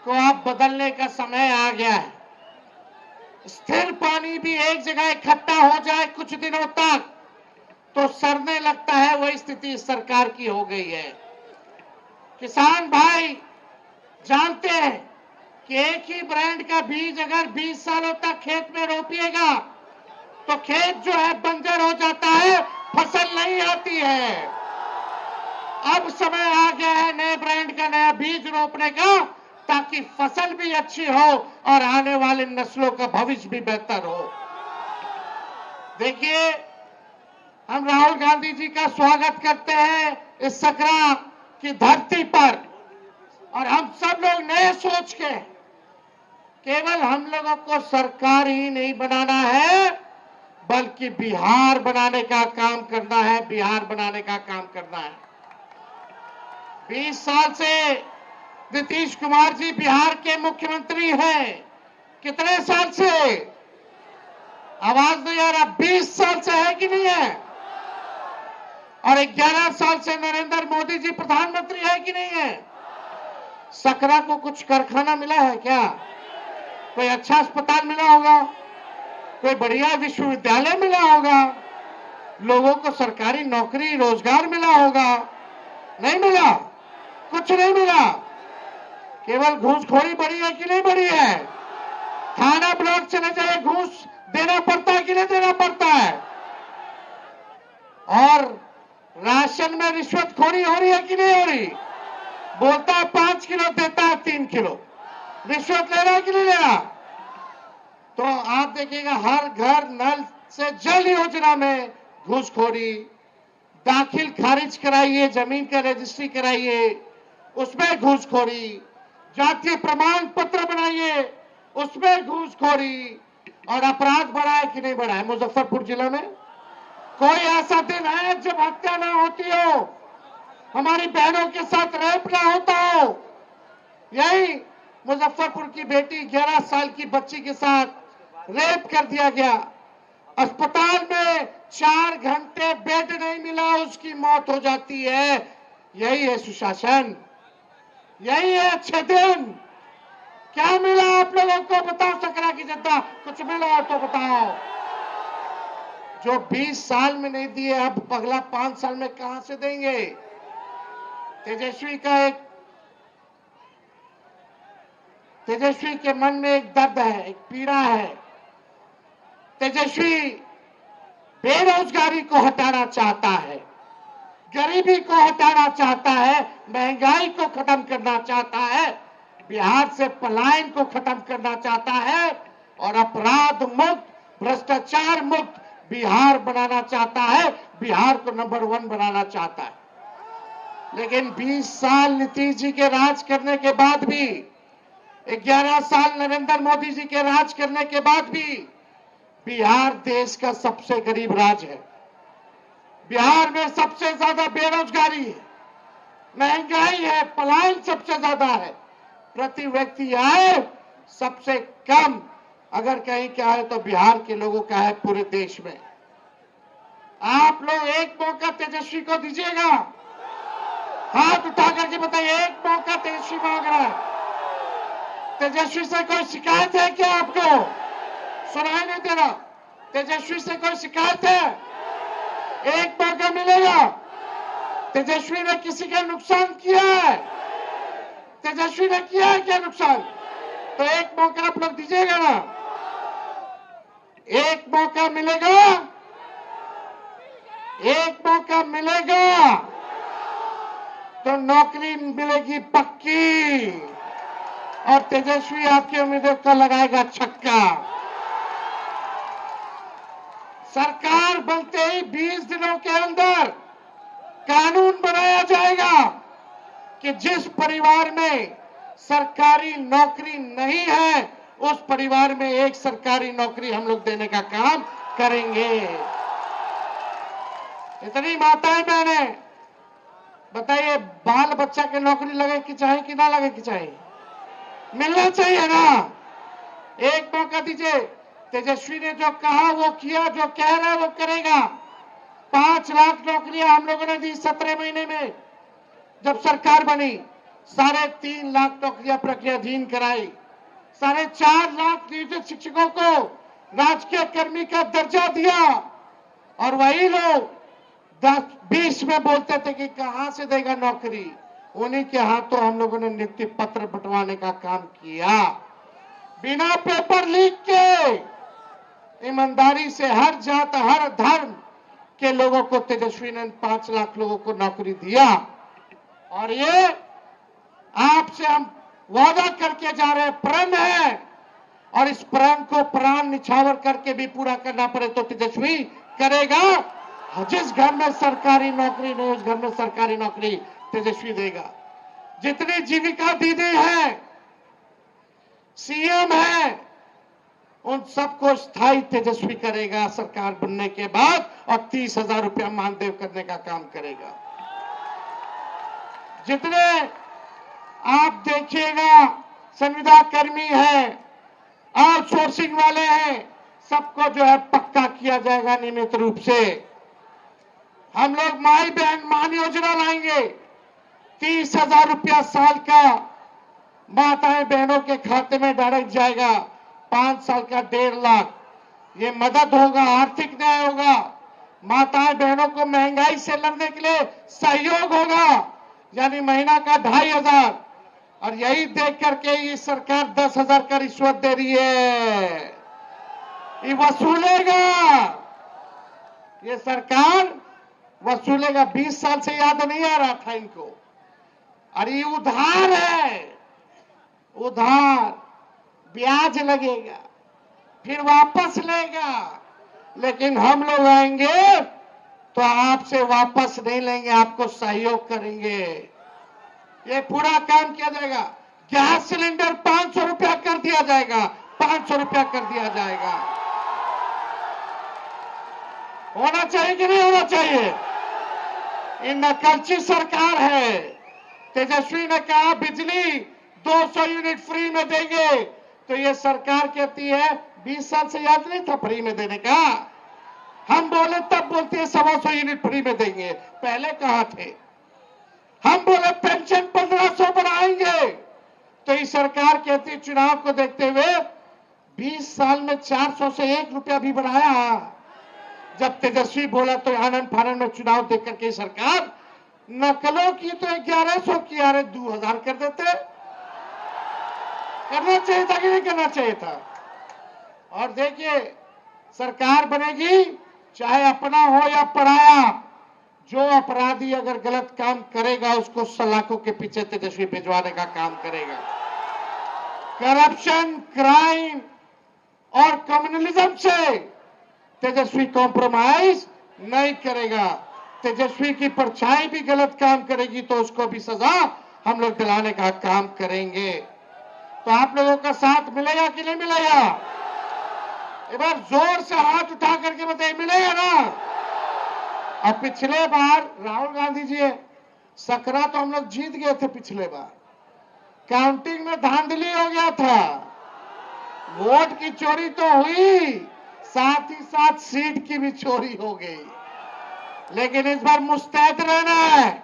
को अब बदलने का समय आ गया है। स्थिर पानी भी एक जगह इकट्ठा हो जाए कुछ दिनों तक तो सड़ने लगता है, वही स्थिति इस सरकार की हो गई है। किसान भाई जानते हैं कि एक ही ब्रांड का बीज अगर 20 सालों तक खेत में रोपिएगा तो खेत जो है बंजर हो जाता है, फसल नहीं आती है। अब समय आ गया है नए ब्रांड का नया बीज रोपने का, ताकि फसल भी अच्छी हो और आने वाले नस्लों का भविष्य भी बेहतर हो। देखिए, हम राहुल गांधी जी का स्वागत करते हैं इस सकरा की धरती पर, और हम सब लोग नए सोच के केवल हम लोगों को सरकार ही नहीं बनाना है, बल्कि बिहार बनाने का काम करना है, बिहार बनाने का काम करना है। 20 साल से नीतीश कुमार जी बिहार के मुख्यमंत्री हैं। कितने साल से? आवाज नहीं आ रहा। 20 साल से है कि नहीं है? और 11 साल से नरेंद्र मोदी जी प्रधानमंत्री है कि नहीं है? सकरा को कुछ कारखाना मिला है क्या? कोई अच्छा अस्पताल मिला होगा? कोई बढ़िया विश्वविद्यालय मिला होगा? लोगों को सरकारी नौकरी रोजगार मिला होगा? नहीं मिला, कुछ नहीं मिला। केवल घूसखोरी बढ़ी है कि नहीं बढ़ी है? थाना ब्लॉक चले जाए, घूस देना पड़ता है कि नहीं देना पड़ता है? और राशन में रिश्वतखोरी हो रही है कि नहीं हो रही? बोलता है 5 किलो, देता है 3 किलो। रिश्वत ले रहा है कि नहीं ले रहा? तो आप देखिएगा हर घर नल से जल योजना में घूसखोरी, दाखिल खारिज कराइए, जमीन का रजिस्ट्री कराइए, उसमें घूसखोरी, जातीय प्रमाण पत्र बनाइए, उसमें घूसखोरी, और अपराध बढ़ा है कि नहीं बढ़ा है? मुजफ्फरपुर जिला में कोई ऐसा दिन है जब हत्या ना होती हो, हमारी बहनों के साथ रेप ना होता हो? यही मुजफ्फरपुर की बेटी 11 साल की बच्ची के साथ रेप कर दिया गया। अस्पताल में 4 घंटे बेड नहीं मिला, उसकी मौत हो जाती है। यही है सुशासन, यही है अच्छे दिन। क्या मिला आप लोगों को? बताओ सकरा की जनता, कुछ मिला तो बताओ। जो 20 साल में नहीं दिए, अब अगला 5 साल में कहां से देंगे? तेजस्वी के मन में एक दर्द है, एक पीड़ा है। तेजस्वी बेरोजगारी को हटाना चाहता है, गरीबी को हटाना चाहता है, महंगाई को खत्म करना चाहता है, बिहार से पलायन को खत्म करना चाहता है, और अपराध मुक्त, भ्रष्टाचार मुक्त बिहार बनाना चाहता है, बिहार को नंबर 1 बनाना चाहता है। लेकिन 20 साल नीतीश जी के राज करने के बाद भी, 11 साल नरेंद्र मोदी जी के राज करने के बाद भी बिहार देश का सबसे गरीब राज्य है। बिहार में सबसे ज्यादा बेरोजगारी है, महंगाई है, पलायन सबसे ज्यादा है, प्रति व्यक्ति आय सबसे कम अगर कहीं क्या है तो बिहार के लोगों का है पूरे देश में। आप लोग एक मौका तेजस्वी को दीजिएगा? हाथ उठा करके बताइए, एक मौका तेजस्वी मांग रहा है। तेजस्वी से कोई शिकायत है क्या आपको? सुनाई नहीं दे रहा। तेजस्वी से कोई शिकायत है? एक मौका मिलेगा। तेजस्वी ने किसी का नुकसान किया है? तेजस्वी ने किया है क्या नुकसान? तो एक मौका आप लोग दीजिएगा ना? एक मौका मिलेगा, एक मौका मिलेगा तो नौकरी मिलेगी पक्की, और तेजस्वी आपके उम्मीदवार को लगाएगा छक्का। सरकार बनते ही 20 दिनों के अंदर कानून बनाया जाएगा कि जिस परिवार में सरकारी नौकरी नहीं है, उस परिवार में एक सरकारी नौकरी हम लोग देने का काम करेंगे। इतनी माताएं बहनें बताइए, बाल बच्चा के नौकरी लगे कि चाहे कि ना लगे कि चाहे? मिलना चाहिए ना? एक मौका दीजिए। तेजस्वी ने जो कहा वो किया, जो कह रहा है वो करेगा। 5 लाख नौकरियां हम लोगों ने दी 17 महीने में जब सरकार बनी। 3.5 लाख नौकरियां प्रक्रियाधीन कराई, 4.5 लाख नियोजित शिक्षकों को राजकीय कर्मी का दर्जा दिया। और वही लोग 10-20 में बोलते थे कि कहां से देगा नौकरी, उन्हीं के हाथों हम लोगों ने नियुक्ति पत्र बंटवाने का काम किया। बिना पेपर लीक के ईमानदारी से हर जात हर धर्म के लोगों को तेजस्वी ने 5 लाख लोगों को नौकरी दिया। और ये आपसे हम वादा करके जा रहे हैं, प्रण है, और इस प्रण को प्राण निछावर करके भी पूरा करना पड़े तो तेजस्वी करेगा। जिस घर में सरकारी नौकरी नहीं उस घर में सरकारी नौकरी तेजस्वी देगा। जितनी जीविका दीदी है, सीएम है, उन सबको स्थायी तेजस्वी करेगा सरकार बनने के बाद, और 30,000 रुपया मानदेय करने का काम करेगा। जितने आप देखिएगा संविदा कर्मी है, आउटसोर्सिंग वाले हैं, सबको जो है पक्का किया जाएगा नियमित रूप से। हम लोग माई बहन मान योजना लाएंगे, 30,000 रुपया साल का माताएं बहनों के खाते में डायरेक्ट जाएगा, 5 साल का 1.5 लाख। ये मदद होगा, आर्थिक न्याय होगा, माताएं बहनों को महंगाई से लड़ने के लिए सहयोग होगा, यानी महीना का 2,500। और यही देख करके ये सरकार 10,000 का रिश्वत दे रही है, ये वसूलेगा, ये सरकार वसूलेगा। 20 साल से याद नहीं आ रहा था इनको। और ये उधार है, उधार, ब्याज लगेगा, फिर वापस लेगा। लेकिन हम लोग आएंगे तो आपसे वापस नहीं लेंगे, आपको सहयोग करेंगे। ये पूरा काम किया जाएगा। गैस सिलेंडर 500 रुपया कर दिया जाएगा, 500 रुपया कर दिया जाएगा। होना चाहिए कि नहीं होना चाहिए? ये नकलची सरकार है। तेजस्वी ने कहा बिजली 200 यूनिट फ्री में देंगे, तो ये सरकार कहती है 20 साल से याद नहीं था फ्री में देने का। हम बोले तब बोलते हैं 125 यूनिट फ्री में देंगे, पहले कहा थे। हम बोले पेंशन 1500 बढ़ाएंगे, तो ये सरकार कहती है चुनाव को देखते हुए 20 साल में 400 से 1 रुपया भी बढ़ाया। जब तेजस्वी बोला तो आनंद फानंद में चुनाव देख करके सरकार नकलों की तो 1100 की, अरे 2000 कर देते। करना चाहिए था कि नहीं करना चाहिए था? और देखिए सरकार बनेगी, चाहे अपना हो या पराया, जो अपराधी अगर गलत काम करेगा उसको सलाखों के पीछे तेजस्वी भिजवाने का काम करेगा। करप्शन, क्राइम और कम्युनलिज्म से तेजस्वी कॉम्प्रोमाइज नहीं करेगा। तेजस्वी की परछाई भी गलत काम करेगी तो उसको भी सजा हम लोग दिलाने का काम करेंगे। तो आप लोगों का साथ मिलेगा कि नहीं मिलेगा? एक बार जोर से हाथ उठा करके बताइए, मिलेगा ना? अब पिछले बार राहुल गांधी जी सकरा तो हम लोग जीत गए थे, पिछले बार काउंटिंग में धांधली हो गया था, वोट की चोरी तो हुई, साथ ही साथ सीट की भी चोरी हो गई। लेकिन इस बार मुस्तैद रहना है।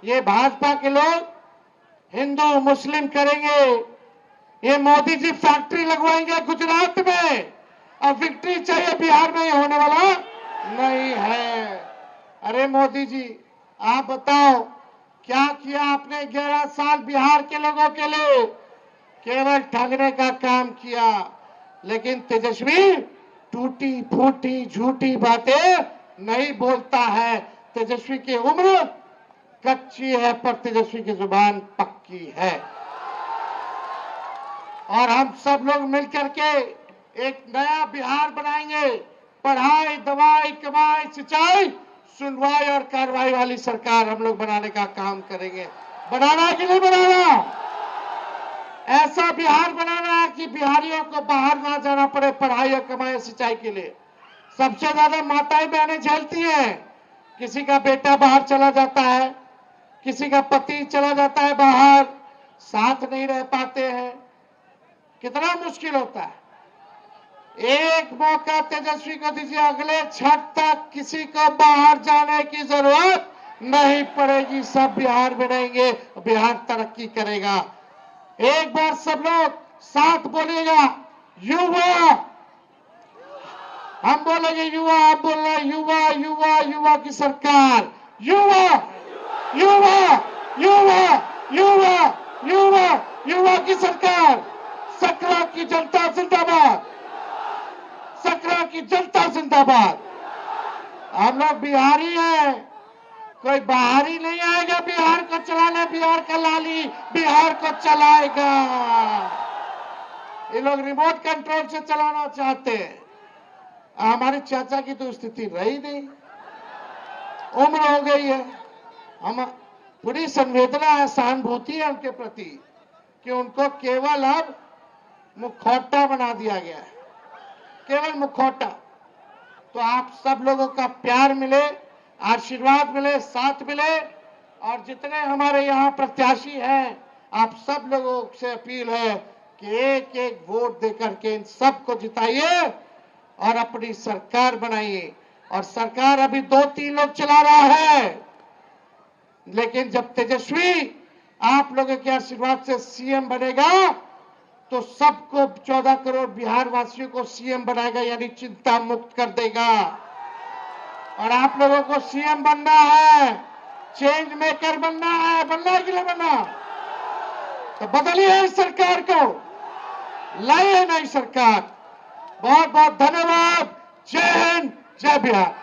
ये भाजपा के लोग हिंदू मुस्लिम करेंगे, ये मोदी जी फैक्ट्री लगवाएंगे गुजरात में, और विक्ट्री चाहिए बिहार में, ये होने वाला नहीं है। अरे मोदी जी आप बताओ क्या किया आपने 11 साल बिहार के लोगों के लिए? केवल ठगने का काम किया। लेकिन तेजस्वी टूटी फूटी झूठी बातें नहीं बोलता है। तेजस्वी की उम्र कच्ची है पर तेजस्वी की जुबान पक्की है। और हम सब लोग मिलकर के एक नया बिहार बनाएंगे। पढ़ाई, दवाई, कमाई, सिंचाई, सुनवाई और कार्रवाई वाली सरकार हम लोग बनाने का काम करेंगे। बनाना है कि नहीं बनाना? ऐसा बिहार बनाना है कि बिहारियों को बाहर ना जाना पड़े पढ़ाई और कमाई और सिंचाई के लिए। सबसे ज्यादा माताएं बहनें झेलती हैं। किसी का बेटा बाहर चला जाता है, किसी का पति चला जाता है बाहर, साथ नहीं रह पाते हैं, कितना मुश्किल होता है। एक मौका तेजस्वी को दीजिए, अगले छठ तक किसी को बाहर जाने की जरूरत नहीं पड़ेगी, सब बिहार में रहेंगे, बिहार तरक्की करेगा। एक बार सब लोग साथ बोलिएगा, युवा। हम बोलेंगे युवा, आप बोलना युवा, युवा, युवा की सरकार, युवा, युवा, युवा, युवा, युवा, युवा की सरकार। सकरा की जनता जिंदाबाद, सकरा की जनता जिंदाबाद। हम लोग बिहारी हैं, कोई बाहरी नहीं आएगा बिहार को चलाने, बिहार का लाली बिहार को चलाएगा। ये लोग रिमोट कंट्रोल से चलाना चाहते हैं। हमारे चाचा की तो स्थिति रही नहीं, उम्र हो गई है। हम पूरी संवेदना है, सहानुभूति है उनके प्रति कि उनको केवल अब मुखौटा बना दिया गया है, केवल मुखौटा। तो आप सब लोगों का प्यार मिले, आशीर्वाद मिले, साथ मिले, और जितने हमारे यहाँ प्रत्याशी हैं, आप सब लोगों से अपील है कि एक एक वोट देकर के इन सबको जिताइए और अपनी सरकार बनाइए। और सरकार अभी 2-3 लोग चला रहा है, लेकिन जब तेजस्वी आप लोगों के आशीर्वाद से सीएम बनेगा तो सबको 14 करोड़ बिहार वासियों को सीएम बनाएगा, यानी चिंता मुक्त कर देगा। और आप लोगों को सीएम बनना है, चेंज मेकर बनना है कि नहीं बनना? तो बदलिए इस सरकार को, लाइए नई सरकार। बहुत बहुत धन्यवाद। जय हिंद, जय बिहार।